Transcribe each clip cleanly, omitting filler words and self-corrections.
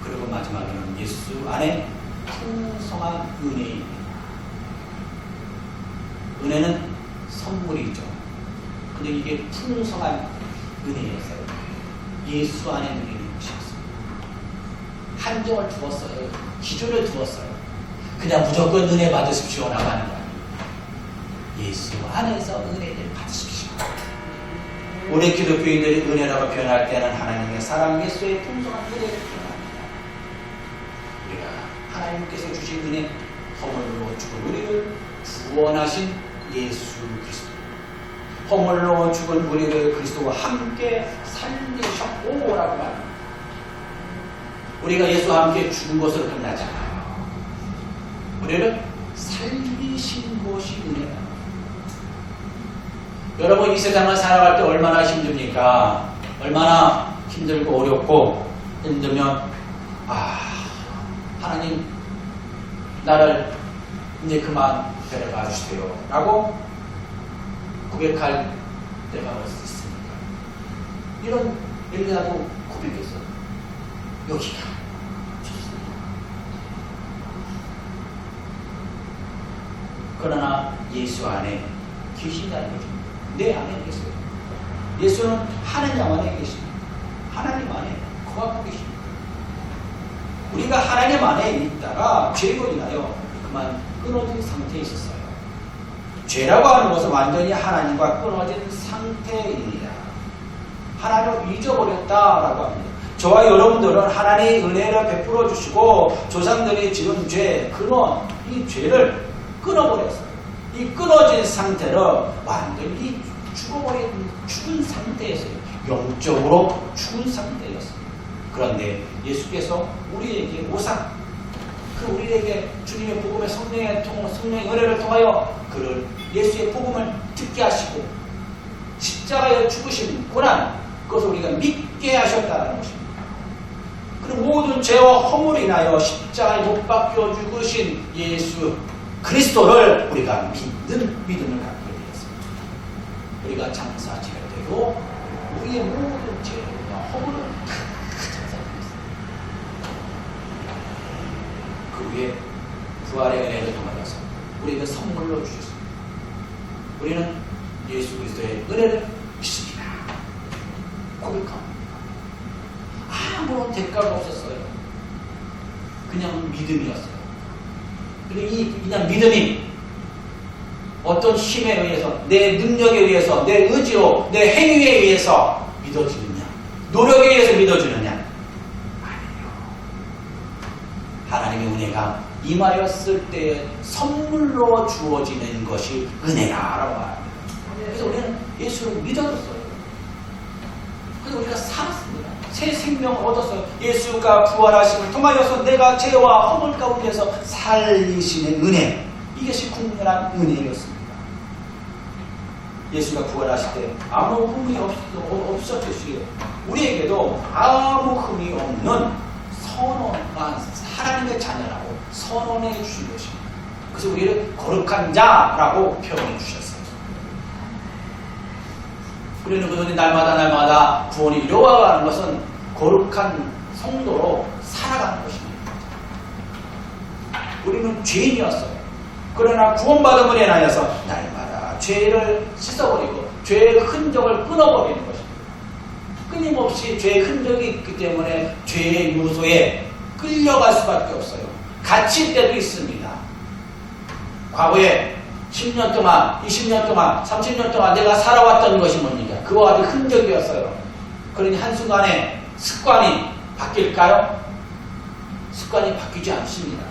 그리고 마지막에는 예수 안에 풍성한 은혜입니다. 은혜는 선물이죠. 근데 이게 풍성한 은혜였어요. 예수 안에 누리는 것이었어요. 한정을 두었어요. 기준을 두었어요. 그냥 무조건 은혜 받으십시오라고 하는 거예요. 예수 안에서 은혜를 받으십시오. 우리 기독교인들이 은혜라고 표현할 때는 하나님의 사랑 예수의 풍성한 은혜를 표현합니다. 우리가 하나님께서 주신 은혜, 허물로 죽은 우리를 구원하신 예수 그리스도, 허물로 죽은 우리를 그리스도와 함께 살리셨고라고 말합니다. 우리가 예수와 함께 죽은 것으로 끝나지 않아요. 우리를 살리신 것이 은혜다. 여러분, 이 세상을 살아갈 때 얼마나 힘듭니까? 얼마나 힘들고 어렵고 힘들면 하나님 나를 이제 그만 데려가 주세요 라고 고백할 때가 있습니다. 이런 엘리야도 고백했어요. 여기가 좋습니다. 그러나 예수 안에 계신다는 거죠. 내 안에 계세요. 예수는 하나님 안에 계십니다. 하나님 안에 거하고 계십니다. 우리가 하나님 안에 있다가 죄로 인하여 그만 끊어진 상태에 있었어요. 죄라고 하는 것은 완전히 하나님과 끊어진 상태입니다. 하나님을 잊어버렸다라고 합니다. 저와 여러분들은 하나님의 은혜를 베풀어 주시고 조상들이 지은 죄, 근원, 이 죄를 끊어버렸어요. 이 끊어진 상태를 완전히 죽은 상태였어요. 영적으로 죽은 상태였어요. 그런데 예수께서 우리에게 오사, 우리에게 주님의 복음의 성령의 은혜를 통하여 그를 예수의 복음을 듣게 하시고 십자가에 죽으신 고난, 그것을 우리가 믿게 하셨다는 것입니다. 그리고 모든 죄와 허물이 인하여 십자가에 못 박혀 죽으신 예수 그리스도를 우리가 믿는 믿음을 갖게 되었습니다. 우리가 장사 지을 때도 우리의 모든 죄와 허물을 다 장사드렸습니다. 그 위에 부활의 은혜를 통하여서 우리에게 선물로 주셨습니다. 우리는 예수 그리스도의 은혜를 믿습니다. 고백합니다. 아무런 대가가 없었어요. 그냥 믿음이었어요. 그리고 이 그냥 믿음이 어떤 힘에 의해서, 내 능력에 의해서, 내 의지로, 내 행위에 의해서 믿어지느냐, 노력에 의해서 믿어지느냐? 아니에요. 하나님의 은혜가 임하였을 때 선물로 주어지는 것이 은혜라고 말합니다. 그래서 우리는 예수를 믿어줬어요. 그래서 우리가 살았습니다. 새 생명을 얻었어요. 예수가 부활하심을 통하여서 내가 죄와 허물 가운데서 살리시는 은혜, 이것이 국민한 은혜였습니다. 예수가 부활하실 때 아무 흠이 없었듯이 우리에게도 아무 흠이 없는 선언한 하나님의 자녀라고 선언해 주신 것입니다. 그래서 우리를 거룩한 자라고 표현해 주셨어요. 우리는 그들이 날마다 구원이 이루어가는 것은 거룩한 성도로 살아가는 것입니다. 우리는 죄인이었어요. 그러나 구원받음을 인하여서 날마다 죄를 씻어버리고 죄의 흔적을 끊어버리는 것입니다. 끊임없이 죄의 흔적이 있기 때문에 죄의 요소에 끌려갈 수밖에 없어요. 갇힐 때도 있습니다. 과거에 10년 동안, 20년 동안, 30년 동안 내가 살아왔던 것이 뭡니까? 그와 같은 흔적이었어요. 그러니 한순간에 습관이 바뀔까요? 습관이 바뀌지 않습니다.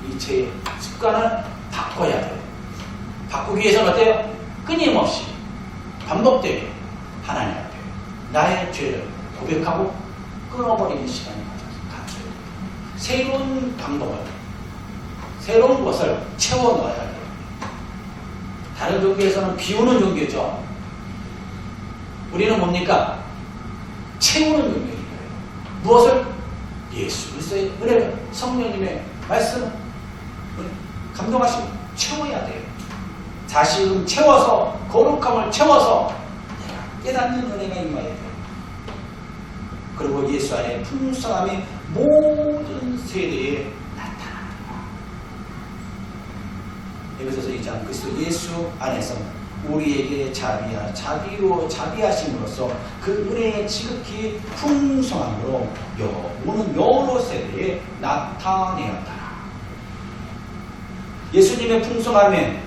이 제 습관을 바꿔야 돼요. 바꾸기 위해서는 어때요? 끊임없이 반복되게 하나님 앞에 나의 죄를 고백하고 끊어버리는 시간이 가져야 돼요. 새로운 방법을, 새로운 것을 채워 넣어야 돼요. 다른 종교에서는 비우는 종교죠. 우리는 뭡니까? 채우는 종교예요. 무엇을? 예수 그리스도의 은혜를, 성령님의 말씀을 감동하시고 채워야 돼요. 다시금 채워서, 거룩함을 채워서 깨닫는 은혜가 임해야 돼요. 그리고 예수 안에 풍성함이 모든 세대에 나타납니다. 에베소서 2장 그리스도 예수 안에서 우리에게 자비하심으로써 그 은혜의 지극히 풍성함으로 오는 여러 세대에 나타내었다. 예수님의 풍성함에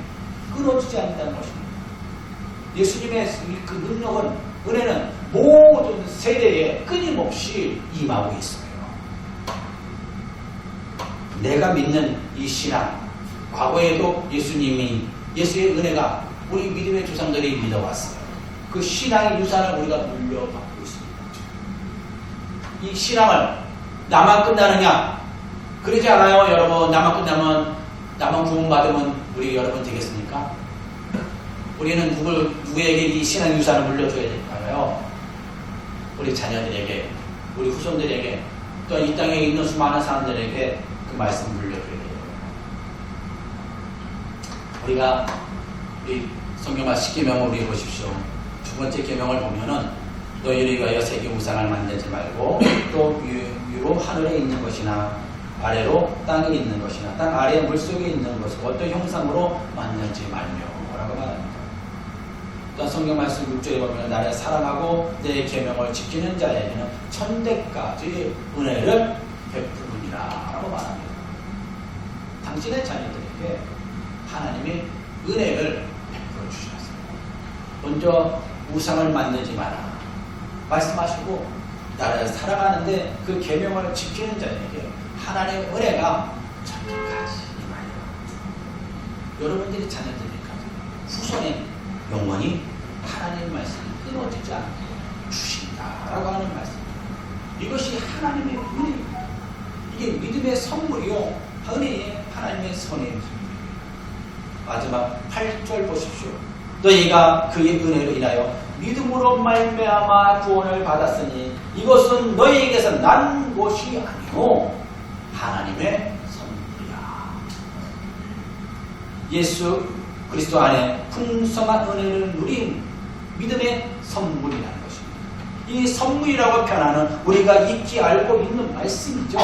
끊어지지 않는다는 것입니다. 예수님의 그 능력은, 은혜는 모든 세대에 끊임없이 임하고 있어요. 내가 믿는 이 신앙, 과거에도 예수의 은혜가 우리 믿음의 조상들이 믿어왔어요. 그 신앙의 유산을 우리가 물려받고 있습니다. 이 신앙을 나만 끝나느냐? 그러지 않아요, 여러분. 나만 구원받으면 우리 여러분 되겠습니까? 우리는 누구에게 이 신앙 유산을 물려줘야 될까요? 우리 자녀들에게, 우리 후손들에게, 또 이 땅에 있는 수많은 사람들에게 그 말씀을 물려줘야 돼요. 우리 성경 10계명을 우리 보십시오. 두 번째 계명을 보면은 너희를 위하여 새긴 우상을 만들지 말고 또 위로 하늘에 있는 것이나 아래로 땅에 있는 것이나 땅 아래 물속에 있는 것을 어떤 형상으로 만들지 말며 라고 말합니다. 또 성경 말씀 6절에 보면 나를 사랑하고 내 계명을 지키는 자에게는 천대까지 은혜를 베푸느니라 라고 말합니다. 당신의 자녀들에게 하나님이 은혜를 베풀어 주셨어요. 먼저 우상을 만들지 마라 말씀하시고 나를 사랑하는데 그 계명을 지키는 자에게 하나님의 은혜가 천대까지 임하여 여러분들이 자녀들에게까지 후손의 영원히 하나님의 말씀이 끊어지지 않게 주신다라고 하는 말씀입니다. 이것이 하나님의 은혜입니다. 이게 믿음의 선물이요, 은혜의 하나님의 선입니다. 마지막 8절 보십시오. 너희가 그의 은혜로 인하여 믿음으로 말미암아 구원을 받았으니 이것은 너희에게서 난 것이 아니오 하나님의 선물이야. 예수 그리스도 안에 풍성한 은혜를 누린 믿음의 선물이라는 것입니다. 이 선물이라고 표현하는 우리가 익히 알고 있는 말씀이죠.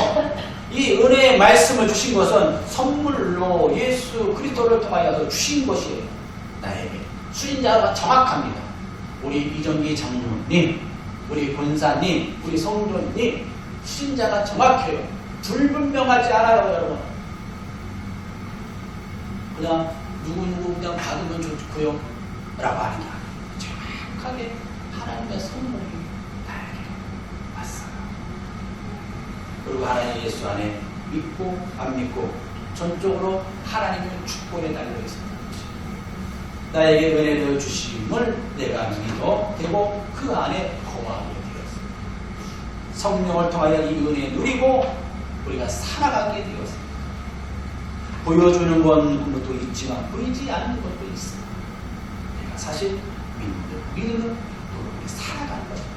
이 은혜의 말씀을 주신 것은 선물로 예수 그리스도를 통하여서 주신 것이에요. 나에게 수신자가 정확합니다. 우리 이정기 장로님, 우리 권사님, 우리 성도님 수신자가 정확해요. 불분명하지 않아요, 여러분. 그냥 누구 그냥 받으면 좋고요 라고 하는 게 아니에요. 정확하게 하나님의 선물이 나에게 왔어요. 그리고 하나님 예수 안에 믿고 안 믿고 전적으로 하나님의 축복에 달려 있습니다. 나에게 은혜를 주심을 내가 믿어 되고 그 안에 거하게 되었습니다. 성령을 통하여 이 은혜 누리고 우리가 살아가게 되었습니다. 보여주는 것도 있지만 보이지 않는 것도 있습니다. 내가 사실 믿음은 우리 살아가는 것입니다.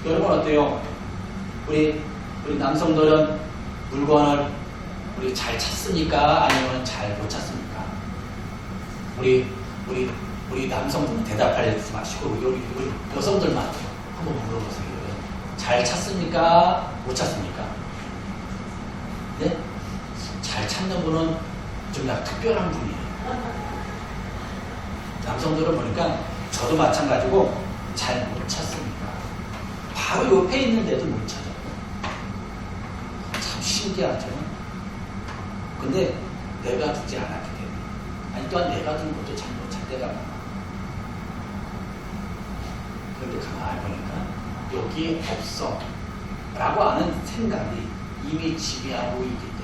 여러분 어때요? 우리 남성들은 물건을 우리 잘 찾습니까? 아니면 잘 못 찾습니까? 우리 남성들은 대답하지 마시고 우리 여성들만 한번 물어보세요. 잘 찾습니까? 못 찾습니까? 네? 잘 찾는 분은 좀 약간 특별한 분이에요. 남성들은 보니까 저도 마찬가지고 잘 못 찾습니다. 바로 옆에 있는데도 못 찾아요. 참 신기하죠. 근데 내가 두지 않았기 때문에, 아니 또한 내가 둔 것도 잘 못 찾을 때가 많아. 그런데 가만히 보니까 여기에 없어 라고 하는 생각이 이미 지배하고 있기 때문에,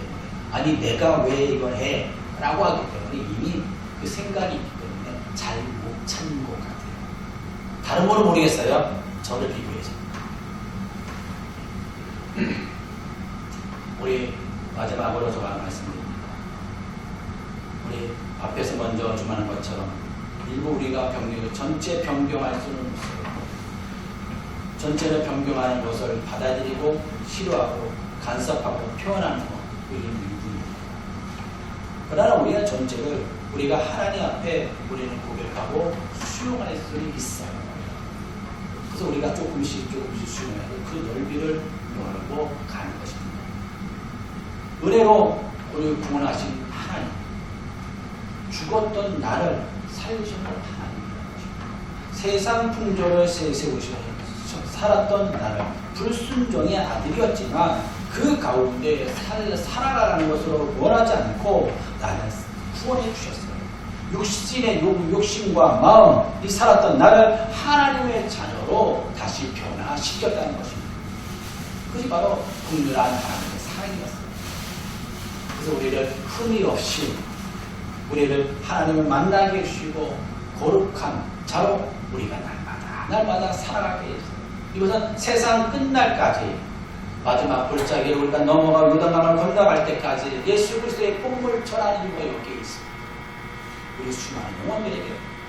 아니 내가 왜 이걸 해 라고 하기 때문에 이미 그 생각이 있기 때문에 잘 못 찾는 것 같아요. 다른 거는 모르겠어요. 저를 비교해서. 우리 마지막으로 제가 말씀드립니다. 우리 앞에서 먼저 주문한 것처럼 일부 우리가 전체 변경할 수는 없어요. 전체를 변경하는 것을 받아들이고 싫어하고 간섭하고 표현하는 것, 우리는 일부입니다. 그러나 우리가 전체를 우리가 하나님 앞에 우리는 고백하고 수용할 수 있어요. 그래서 그래서 우리가 조금씩 수용하고 그 넓이를 넓어 가는 것입니다. 은혜로 우리 구원하신 하나님, 죽었던 나를 살리시는 하나님이라는 것입니다. 세상 풍조를 세우시며 살았던 나를 불순종의 아들이었지만 그 가운데 살아가는 것으로 원하지 않고 나를 구원해 주셨어요. 육신의 욕심과 마음이 살았던 나를 하나님의 자녀로 다시 변화시켰다는 것입니다. 그것이 바로 극률한 하나님의 사랑이었어요. 그래서 우리를 흠이 없이 우리를 하나님을 만나게 해주시고 거룩한 자로 우리가 날마다 살아가게 해주세요. 이것은 세상 끝날까지 마지막 골짜기를 우리가 넘어가 요단강을 건너갈 때까지 예수 그리스도의 복음을 전하는 이유가 여기에 있습니다. 우리 수많은 영혼들에게,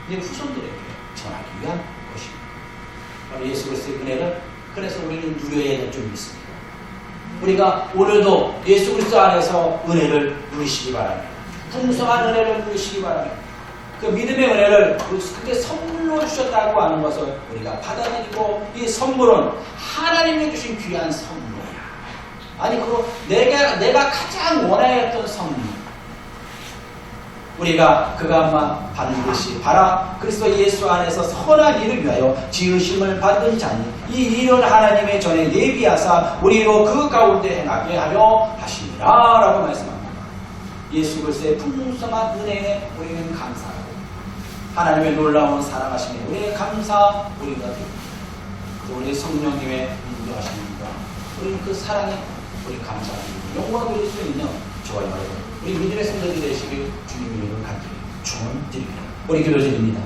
내 후손들에게 전하기 위한 것입니다. 바로 예수 그리스도의 은혜를 그래서 우리는 누려야 될 점이 있습니다. 우리가 오늘도 예수 그리스도 안에서 은혜를 누리시기 바랍니다. 풍성한 은혜를 누리시기 바랍니다. 그 믿음의 은혜를 그렇게 선물로 주셨다고 하는 것을 우리가 받아들이고, 이 선물은 하나님이 주신 귀한 선물이야. 아니 그거 내가 가장 원하였던 선물. 우리가 그가 반드시 바라 그리스도 예수 안에서 선한 일을 위하여 지으심을 받은 자니 이 일을 하나님의 전에 예비하사 우리로 그 가운데 행하게 하려 하시니라 라고 말씀합니다. 예수 그리스도의 풍성한 은혜에 우리는 감사하고 하나님의 놀라운 사랑하심에 우리의 감사 우리가 드립니다. 우리 성령님의 인도하심입니다. 우리는 그 사랑에 우리 감사드리고 영광 드릴 수 있는 저와 여러분 우리 믿음의 성도들이 되시길 주님의 이름으로 간절히 축원드립니다. 우리 기도드립니다.